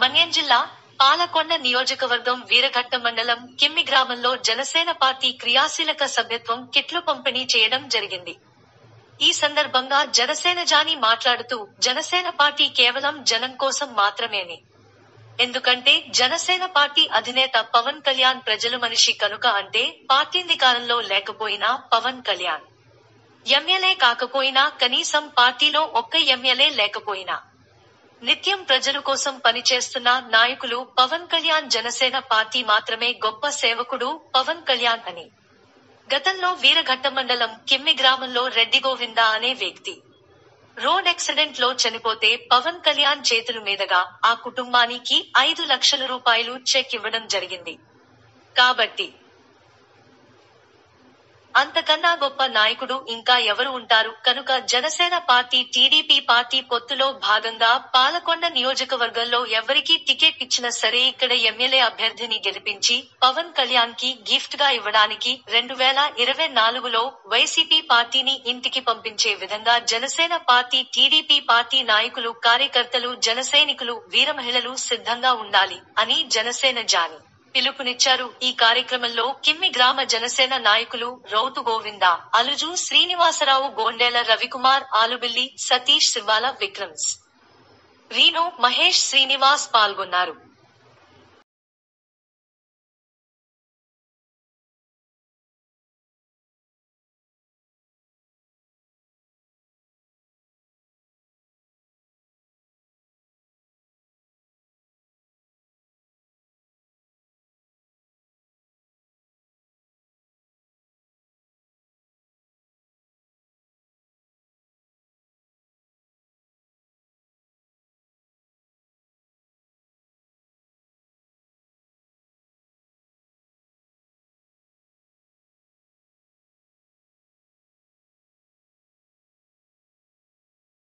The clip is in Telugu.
మన్యం జిల్లా పాలకొండ నియోజకవర్గం వీరఘట్ట మండలం కిమ్మి గ్రామంలో జనసేన పార్టీ క్రియాశీలక సభ్యత్వం కిట్లు పంపిణీ చేయడం జరిగింది. ఈ సందర్భంగా జనసేన జానీ మాట్లాడుతూ, జనసేన పార్టీ కేవలం జనం కోసం మాత్రమేని. ఎందుకంటే జనసేన పార్టీ అధినేత పవన్ కళ్యాణ్ ప్రజల మనిషి కనుక. అంటే పార్టీధికారంలో లేకపోయినా పవన్ కళ్యాణ్ ఎమ్మెల్యే కాకపోయినా, కనీసం పార్టీలో ఒక్క ఎమ్మెల్యే లేకపోయినా నిత్యం ప్రజల కోసం పనిచేస్తున్న నాయకులు పవన్ కళ్యాణ్. జనసేన పార్టీ మాత్రమే గొప్ప సేవకుడు పవన్ కళ్యాణ్ అని. గతంలో వీరఘట్ట మండలం కిమ్మి గ్రామంలో రెడ్డి గోవింద అనే వ్యక్తి రోడ్ యాక్సిడెంట్ లో చనిపోతే పవన్ కళ్యాణ్ చేతుల మీదుగా ఆ కుటుంబానికి 5 లక్షల రూపాయలు చెక్ ఇవ్వడం జరిగింది. కాబట్టి అంతకన్నా గొప్ప నాయకుడు ఇంకా ఎవరు ఉంటారు కనుక జనసేన పార్టీ టీడీపీ పార్టీ పొత్తులో భాగంగా పాలకొండ నియోజకవర్గంలో ఎవరికి టికెట్ ఇచ్చినా సరే ఇక్కడ ఎమ్మెల్యే అభ్యర్థిని గెలిపించి పవన్ కళ్యాణ్ కి గిఫ్ట్ గా ఇవ్వడానికి 2024లో వైసీపీ పార్టీని ఇంటికి పంపించే విధంగా జనసేన పార్టీ టీడీపీ పార్టీ నాయకులు, కార్యకర్తలు, జనసైనికులు, వీర మహిళలు సిద్ధంగా ఉండాలి అని జనసేన జానీ పిలుపునిచ్చారు. ఈ కార్యక్రమంలో కిమ్మి గ్రామ జనసేన నాయకులు రౌతు గోవింద, అలుజు శ్రీనివాసరావు, గోండేల రవికుమార్, ఆలుబిల్లి సతీష్, శివాల విక్రమ్స్, రీను, మహేష్, శ్రీనివాస్ పాల్గొన్నారు.